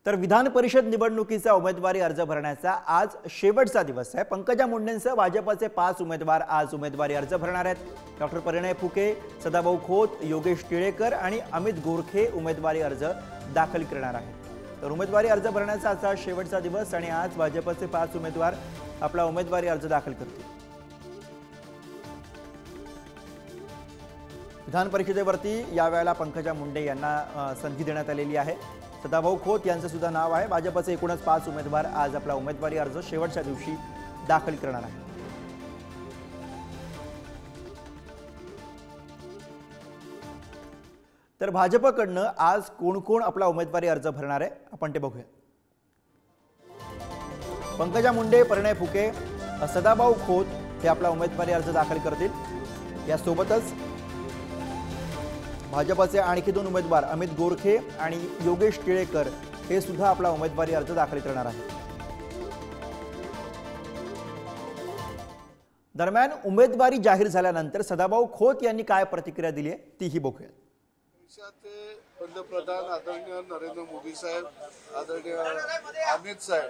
तर विधान परिषद निवडणुकीचा उमेदवारी अर्ज भरण्याचा आज शेवटचा दिवस आहे। पंकजा मुंडेंसह भाजपचे 5 उमेदवार आज उमेदवारी अर्ज भरणार आहेत। डॉक्टर परिणय फुके, सदाभाऊ खोत, योगेश टिळेकर आणि अमित गोरखे उमेदवारी अर्ज दाखल करणार आहेत। तर उमेदवारी अर्ज भरण्याचा आजचा शेवटचा दिवस आणि आज भाजपचे 5 उमेदवार आपला उमेदवारी अर्ज दाखल करतील। विधान परिषदेवरती यावेळेला पंकजा मुंडे यांना संधी देण्यात आलेली आहे। सदाभाऊ खोत यांचं सुद्धा नाव आहे। भाजपचे एकूणच 5 उमेदवार आज आपला उमेदवारी अर्ज शेवटच्या दिवशी दाखल करणार आहेत। तर भाजपकडनं आज कोण कोण आपला उमेदवारी अर्ज भरणार आहे आपण ते बघूया। पंकजा मुंडे, परिणय फुके, सदाभाऊ खोत हे आपला उमेदवारी अर्ज दाखल करतील। यासोबतच भाजपचे आणखी 2 उमेदवार अमित गोरखे आणि योगेश टिळेकर हे सुद्धा आपला उमेदवारी अर्ज दाखल करणार आहेत। दरम्यान उमेदवारी जाहीर झाल्यानंतर सदाभाऊ खोत यांनी काय प्रतिक्रिया दिली आहे तीही बघूया। देशाचे पंतप्रधान आदरणीय नरेंद्र मोदी साहेब, आदरणीय अमित साहेब,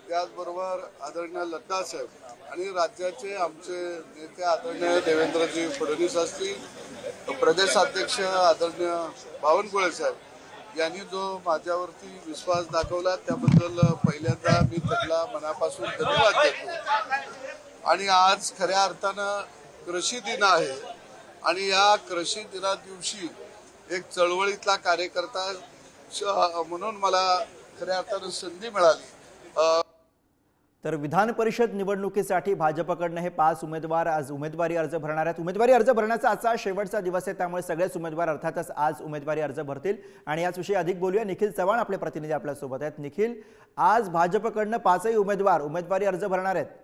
त्याचबरोबर आदरणीय लड्डा साहेब आणि राज्याचे आमचे नेते आदरणीय देवेंद्रजी फडणवीस असतील, प्रदेशाध्यक्ष आदरणीय बावनकुळे साहेब यांनी जो माझ्यावरती विश्वास दाखवला त्याबद्दल पहिल्यांदा मी त्यांना मनापासून धन्यवाद देतो। आणि आज खऱ्या अर्थानं कृषी दिन आहे आणि या कृषी दिना दिवशी एक चळवळीतला कार्यकर्ता म्हणून मला खऱ्या अर्थानं संधी मिळाली। तर विधान परिषद निवडणुकीसाठी भाजपकडनं हे 5 उमेदवार आज उमेदवारी अर्ज भरणार आहेत। उमेदवारी अर्ज भरण्याचा आजचा शेवटचा दिवस आहे, त्यामुळे सगळेच उमेदवार अर्थातच आज उमेदवारी अर्ज भरतील। आणि याविषयी अधिक बोलूया। निखिल चव्हाण आपले प्रतिनिधी आपल्या सोबत आहेत। निखिल, आज भाजपकडनं 5ही उमेदवार उमेदवारी अर्ज भरणार आहेत।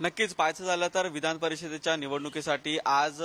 नक्कीच पाहायचं झालं तर विधान परिषदेच्या निवडणुकीसाठी आज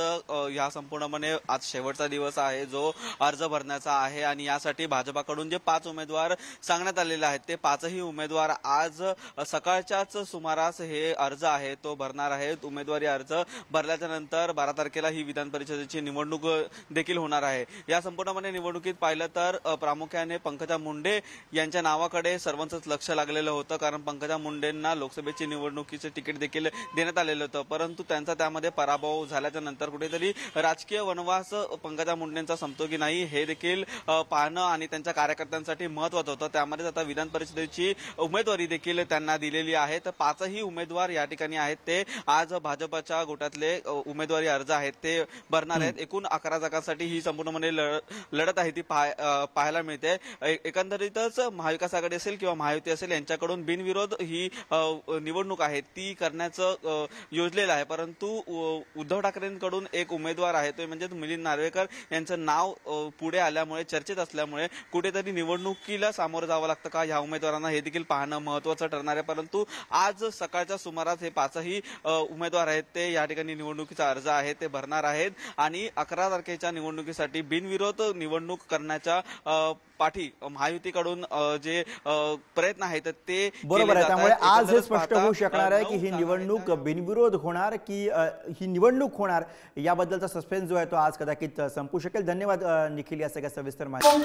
या संपूर्णपणे आज शेवटचा दिवस आहे जो अर्ज भरण्याचा आहे। आणि यासाठी भाजपाकडून जे 5 उमेदवार सांगण्यात आलेले आहेत ते 5ही उमेदवार आज सकाळच्याच सुमारास हे अर्ज आहे तो भरणार आहेत। उमेदवारी अर्ज भरल्याच्या नंतर 12 तारखेला ही विधान परिषदेची निवडणूक देखील होणार आहे। या संपूर्णपणे निवडणुकीत पाहिलं तर प्रामुख्याने पंकजा मुंडे यांच्या नावाकडे सर्वांचंच लक्ष लागलेलं होतं, कारण पंकजा मुंडेंना लोकसभेची निवडणुकीचे तिकीट देखील देण्यात आलेलं होतं, परंतु त्यांचा त्यामध्ये पराभव झाल्याच्या नंतर कुठेतरी राजकीय वनवास पंकजा मुंडेंचा संपतो की नाही हे देखील पाहणं आणि त्यांच्या कार्यकर्त्यांसाठी महत्त्वाचं होतं। त्यामध्ये आता विधान परिषदेची उमेदवारी देखील त्यांना दिलेली आहे। तर 5ही उमेदवार या ठिकाणी आहेत ते आज भाजपच्या गोटातले उमेदवारी अर्ज आहेत ते भरणार आहेत। एकूण 11 जागांसाठी ही संपूर्णपणे लढत आहे ती पाहायला मिळते। एकंदरीतच महाविकास आघाडी असेल किंवा महायुती असेल यांच्याकडून बिनविरोध ही निवडणूक आहे ती करण्याचं योजलेलं आहे, परंतु उद्धव ठाकरेंकडून एक उमेदवार आहे तो म्हणजे मिलिंद नार्वेकर यांचं नाव पुढे आल्यामुळे चर्चेत असल्यामुळे कुठेतरी निवडणुकीला सामोरं जावं लागतं का ह्या उमेदवारांना हे देखील पाहणं महत्त्वाचं ठरणार आहे। परंतु आज सकाळच्या सुमारास हे 5ही उमेदवार आहेत ते या ठिकाणी निवडणुकीचा अर्ज आहे ते भरणार आहेत आणि 11 तारखेच्या निवडणुकीसाठी बिनविरोध निवडणूक करण्याच्या पाठी महायुतीकडून जे प्रयत्न आहेत ते बरोबर आहे। त्यामुळे आज हे स्पष्ट होऊ शकणार आहे की ही निवडणूक बिनविरोध होणार की ही निवडणूक होणार याबद्दलचा सस्पेन्स जो आहे तो आज कदाचित संपू शकेल। धन्यवाद निखिल या सगळ्या सविस्तर माहिती।